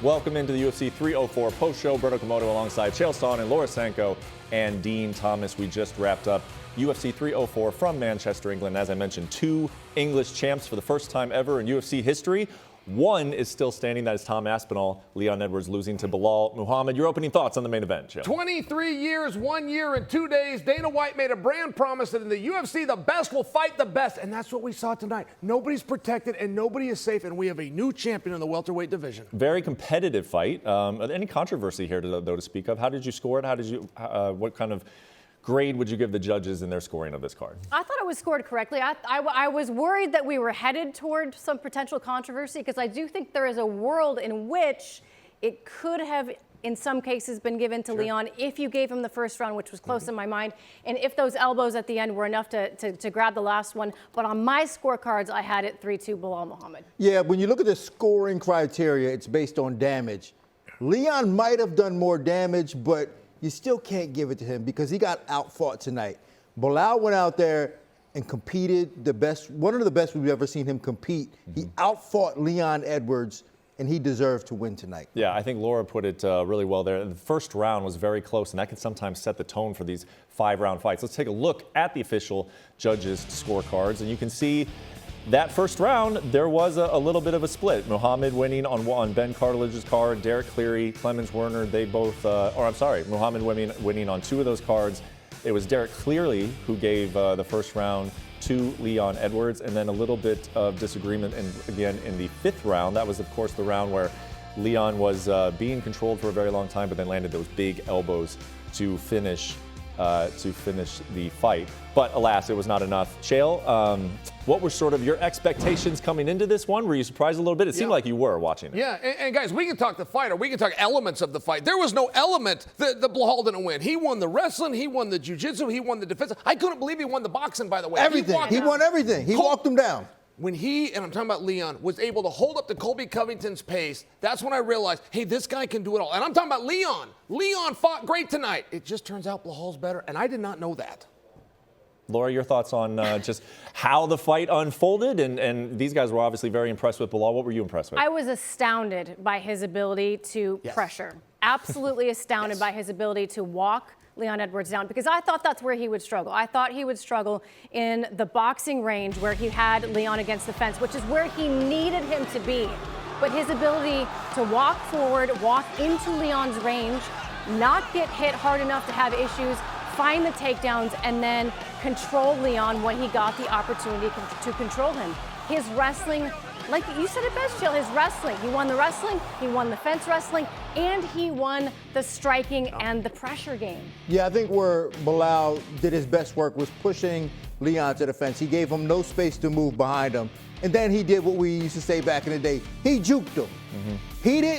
Welcome into the UFC 304 post-show. Brett Okamoto alongside Chael Sonnen, Laura Sanko, and Dean Thomas. We just wrapped up UFC 304 from Manchester, England. As I mentioned, 2 English champs for the first time ever in UFC history. One is still standing. That is Tom Aspinall. Leon Edwards losing to Belal Muhammad. Your opening thoughts on the main event, Chael? 23 years, 1 year, and 2 days. Dana White made a brand promise that in the UFC, the best will fight the best. And that's what we saw tonight. Nobody's protected and nobody is safe. And we have a new champion in the welterweight division. Very competitive fight. Any controversy here, though, to speak of? How did you score it? How did you? What kind of grade would you give the judges in their scoring of this card? I thought it was scored correctly. I was worried that we were headed toward some potential controversy because I do think there is a world in which it could have, in some cases, been given to Leon if you gave him the first round, which was close in my mind, and if those elbows at the end were enough to grab the last one. But on my scorecards, I had it 3-2 Belal Muhammad. Yeah, when you look at the scoring criteria, it's based on damage. Leon might have done more damage, but you still can't give it to him because he got outfought tonight. Belal went out there and competed the best, one of the best we've ever seen him compete. He outfought Leon Edwards, and he deserved to win tonight. Yeah, I think Laura put it really well there. The first round was very close, and that can sometimes set the tone for these 5-round fights. Let's take a look at the official judges' scorecards, and you can see that first round, there was a little bit of a split. Muhammad winning on Ben Cartilage's card, Derek Cleary, Clemens Werner, they both, Muhammad winning on 2 of those cards. It was Derek Cleary who gave the first round to Leon Edwards, and then a little bit of disagreement, and again in the 5th round. That was, of course, the round where Leon was being controlled for a very long time, but then landed those big elbows to finish the fight. But alas, it was not enough. Chael, what were sort of your expectations coming into this one? Were you surprised a little bit? It seemed like you were watching it. Yeah, and guys, we can talk the fight, or we can talk elements of the fight. There was no element that Belal didn't win. He won the wrestling, he won the jiu-jitsu, he won the defense. I couldn't believe he won the boxing, by the way. Everything. He won everything. He walked him down. When he, and I'm talking about Leon, was able to hold up to Colby Covington's pace, that's when I realized, hey, this guy can do it all. And I'm talking about Leon. Leon fought great tonight. It just turns out Belal's better, and I did not know that. Laura, your thoughts on just how the fight unfolded? And these guys were obviously very impressed with Belal. What were you impressed with? I was astounded by his ability to pressure. Absolutely astounded by his ability to walk Leon Edwards down, because I thought that's where he would struggle. I thought he would struggle in the boxing range where he had Leon against the fence, which is where he needed him to be. But his ability to walk forward, walk into Leon's range, not get hit hard enough to have issues, find the takedowns, and then control Leon when he got the opportunity to control him. His wrestling, like you said it best, Chael, his wrestling. He won the wrestling, he won the fence wrestling, and he won the striking and the pressure game. Yeah, I think where Belal did his best work was pushing Leon to the fence. He gave him no space to move behind him. And then he did what we used to say back in the day. He juked him.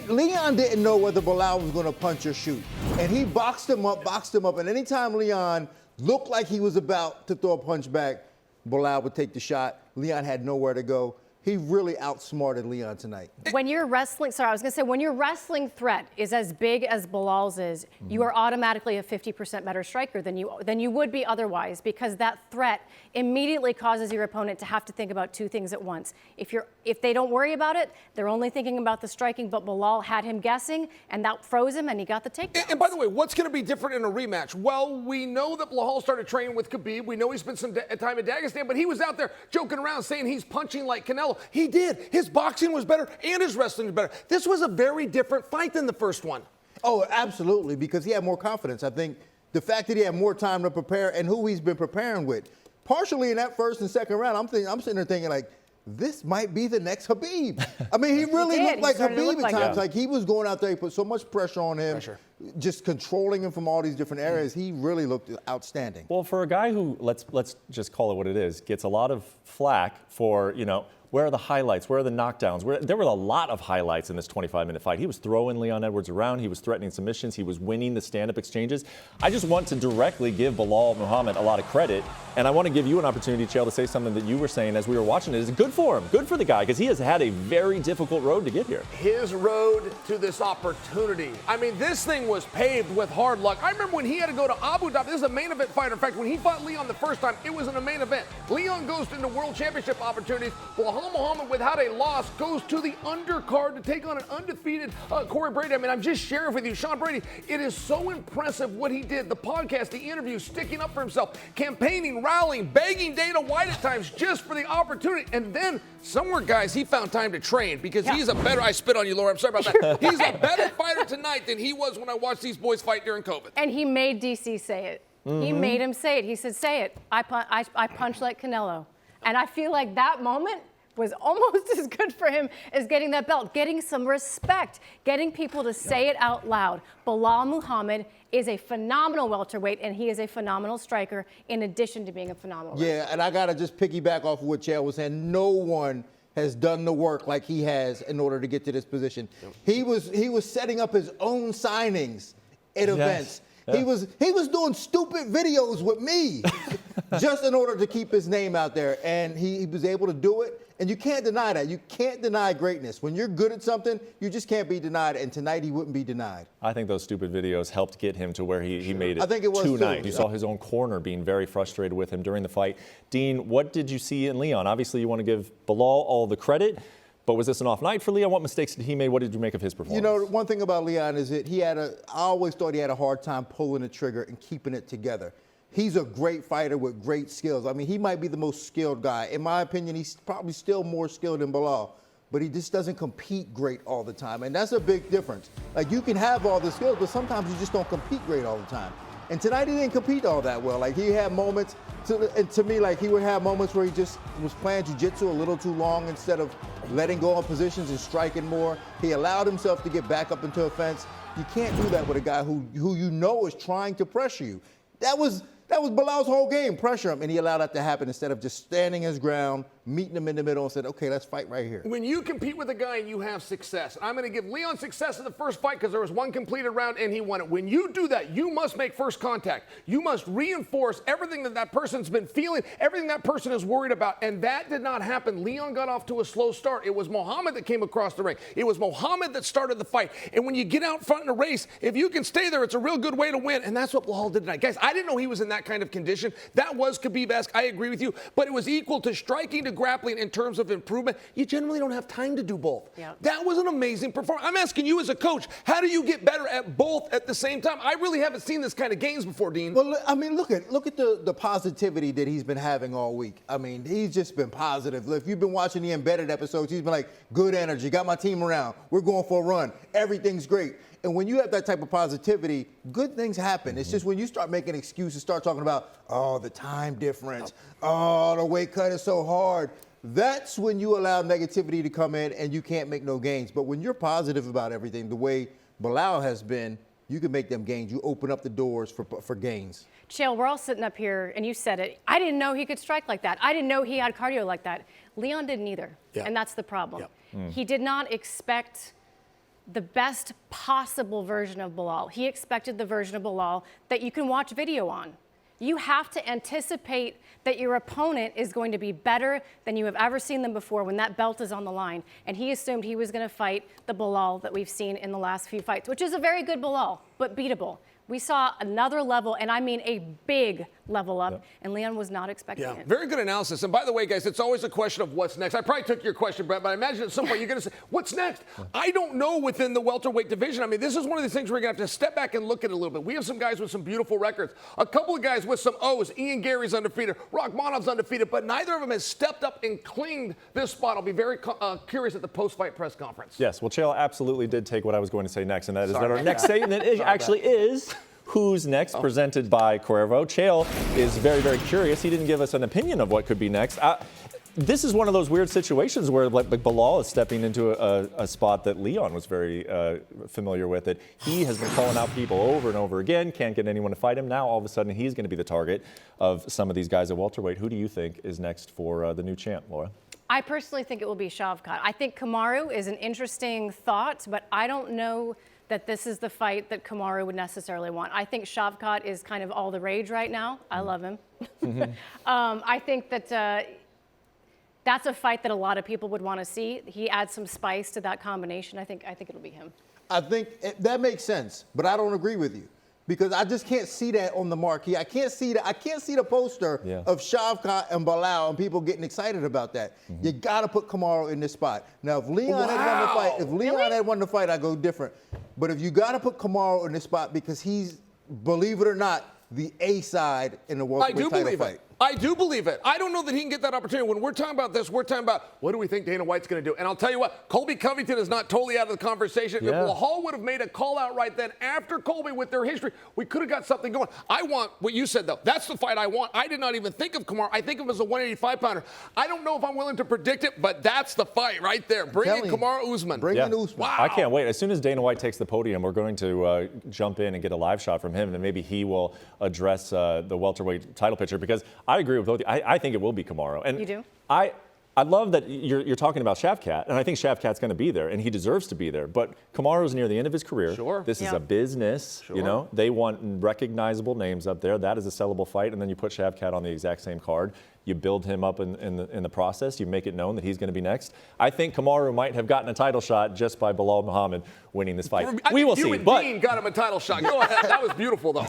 Leon didn't know whether Belal was going to punch or shoot. And he boxed him up. And anytime Leon looked like he was about to throw a punch back, Belal would take the shot. Leon had nowhere to go. He really outsmarted Leon tonight. When your wrestling, when your wrestling threat is as big as Belal's is, you are automatically a 50% better striker than you would be otherwise, because that threat immediately causes your opponent to have to think about 2 things at once. If they don't worry about it, they're only thinking about the striking, but Belal had him guessing, and that froze him, and he got the takedown. And by the way, what's going to be different in a rematch? Well, we know that Belal started training with Khabib. We know he spent some time in Dagestan, but he was out there joking around saying he's punching like Canelo. He did. His boxing was better and his wrestling was better. This was a very different fight than the first one. Oh, absolutely, because he had more confidence. I think the fact that he had more time to prepare and who he's been preparing with. Partially in that first and second round, I'm sitting there thinking, like, this might be the next Khabib. I mean, he really looked like Khabib at times. Like, he was going out there, he put so much pressure on him, just controlling him from all these different areas. He really looked outstanding. Well, for a guy who, let's just call it what it is, gets a lot of flack for, where are the highlights? Where are the knockdowns? There were a lot of highlights in this 25-minute fight. He was throwing Leon Edwards around. He was threatening submissions. He was winning the stand-up exchanges. I just want to directly give Belal Muhammad a lot of credit, and I want to give you an opportunity, Chael, to say something that you were saying as we were watching it. Is good for him, good for the guy, because he has had a very difficult road to get here. His road to this opportunity. I mean, this thing was was paved with hard luck. I remember when he had to go to Abu Dhabi. This is a main event fighter. In fact, when he fought Leon the first time, it was in a main event. Leon goes into world championship opportunities. Belal Muhammad, without a loss, goes to the undercard to take on an undefeated Cory Brady. I mean, I'm just sharing with you, Sean Brady, it is so impressive what he did. The podcast, the interview, sticking up for himself, campaigning, rallying, begging Dana White at times just for the opportunity. And then somewhere, guys, he found time to train because he's a better, I spit on you, Laura, I'm sorry about that. He's a better fighter tonight than he was when I watched these boys fight during COVID. And he made DC say it. He made him say it. He said, say it. I punch like Canelo. And I feel like that moment was almost as good for him as getting that belt, getting some respect, getting people to say it out loud. Belal Muhammad is a phenomenal welterweight, and he is a phenomenal striker in addition to being a phenomenal wrestler. Yeah, and I got to just piggyback off of what Chael was saying. No one has done the work like he has in order to get to this position. He was setting up his own signings at events. Yeah. He was doing stupid videos with me just in order to keep his name out there, and he was able to do it. And you can't deny that. You can't deny greatness. When you're good at something, you just can't be denied. And tonight he wouldn't be denied. I think those stupid videos helped get him to where he made it. I think it was tonight. too. You saw his own corner being very frustrated with him during the fight. Dean, what did you see in Leon? Obviously, you want to give Belal all the credit. But was this an off night for Leon? What mistakes did he make? What did you make of his performance? You know, one thing about Leon is that I always thought he had a hard time pulling the trigger and keeping it together. He's a great fighter with great skills. I mean, he might be the most skilled guy. In my opinion, he's probably still more skilled than Belal, but he just doesn't compete great all the time. And that's a big difference. Like, you can have all the skills, but sometimes you just don't compete great all the time. And tonight he didn't compete all that well. Like, he had moments, to me, like, he would have moments where he just was playing jiu-jitsu a little too long instead of letting go of positions and striking more. He allowed himself to get back up into a fence. You can't do that with a guy who you know is trying to pressure you. That was Belal's whole game, pressure him, and he allowed that to happen instead of just standing his ground, meeting him in the middle and said, okay, let's fight right here. When you compete with a guy and you have success, I'm going to give Leon success in the first fight because there was one completed round and he won it. When you do that, you must make first contact. You must reinforce everything that person's been feeling, everything that person is worried about, and that did not happen. Leon got off to a slow start. It was Muhammad that came across the ring. It was Muhammad that started the fight. And when you get out front in a race, if you can stay there, it's a real good way to win, and that's what Belal did tonight. Guys, I didn't know he was in that kind of condition. That was Khabib-esque. I agree with you, but it was equal to striking to grappling in terms of improvement. You generally don't have time to do both. Yep. That was an amazing performance. I'm asking you as a coach, how do you get better at both at the same time? I really haven't seen this kind of games before, Dean. Well, I mean, look at the positivity that he's been having all week. I mean, he's just been positive. If you've been watching the embedded episodes, he's been like, good energy, got my team around, we're going for a run, everything's great. And when you have that type of positivity, good things happen. It's just when you start making excuses, start talking about, oh, the time difference, oh, the weight cut is so hard, that's when you allow negativity to come in and you can't make no gains. But when you're positive about everything, the way Belal has been, you can make them gains. You open up the doors for gains. Chael, we're all sitting up here, and you said it. I didn't know he could strike like that. I didn't know he had cardio like that. Leon didn't either, and that's the problem. He did not expect the best possible version of Belal. He expected the version of Belal that you can watch video on. You have to anticipate that your opponent is going to be better than you have ever seen them before when that belt is on the line. And he assumed he was going to fight the Belal that we've seen in the last few fights, which is a very good Belal, but beatable. We saw another level, and I mean a big level up, and Leon was not expecting it. Very good analysis. And by the way, guys, it's always a question of what's next. I probably took your question, Brett, but I imagine at some point you're going to say, what's next? I don't know within the welterweight division. I mean, this is one of the things we're going to have to step back and look at it a little bit. We have some guys with some beautiful records. A couple of guys with some O's. Ian Gary's undefeated. Rachmanov's undefeated, but neither of them has stepped up and claimed this spot. I'll be very curious at the post-fight press conference. Yes, well, Chael absolutely did take what I was going to say next, and that is that our next segment actually is Who's Next, presented by Cuervo. Chael is very, very curious. He didn't give us an opinion of what could be next. This is one of those weird situations where like Belal is stepping into a spot that Leon was very familiar with. It. He has been calling out people over and over again, can't get anyone to fight him. Now all of a sudden he's going to be the target of some of these guys at welterweight. Who do you think is next for the new champ, Laura? I personally think it will be Shavkat. I think Kamaru is an interesting thought, but I don't know that this is the fight that Kamaru would necessarily want. I think Shavkat is kind of all the rage right now. I love him. I think that that's a fight that a lot of people would want to see. He adds some spice to that combination. I think it'll be him. I think that makes sense, but I don't agree with you because I just can't see that on the marquee. I can't see that. I can't see the poster of Shavkat and Belal and people getting excited about that. You got to put Kamaru in this spot. Now, if Leon had won the fight, I go different. But if you got to put Kamaru in this spot because he's, believe it or not, the A side in the welterweight title fight. I do believe it. I don't know that he can get that opportunity. When we're talking about this, we're talking about what do we think Dana White's going to do. And I'll tell you what, Colby Covington is not totally out of the conversation. If Lahal would have made a call out right then after Colby with their history, we could have got something going. I want what you said, though. That's the fight I want. I did not even think of Kamaru. I think of him as a 185-pounder. I don't know if I'm willing to predict it, but that's the fight right there. Bring in Kamaru Usman. Bring in Usman. Wow. I can't wait. As soon as Dana White takes the podium, we're going to jump in and get a live shot from him, and maybe he will address the welterweight title picture because I agree with both of you. I think it will be Kamaru. And you do? I love that you're talking about Shavkat, and I think Shavkat's going to be there, and he deserves to be there. But Kamaru's near the end of his career. Sure. This is a business, you know. They want recognizable names up there. That is a sellable fight, and then you put Shavkat on the exact same card. You build him up in the process. You make it known that he's going to be next. I think Kamaru might have gotten a title shot just by Belal Muhammad winning this fight. We will see. You and Dean got him a title shot. Go ahead. That was beautiful, though.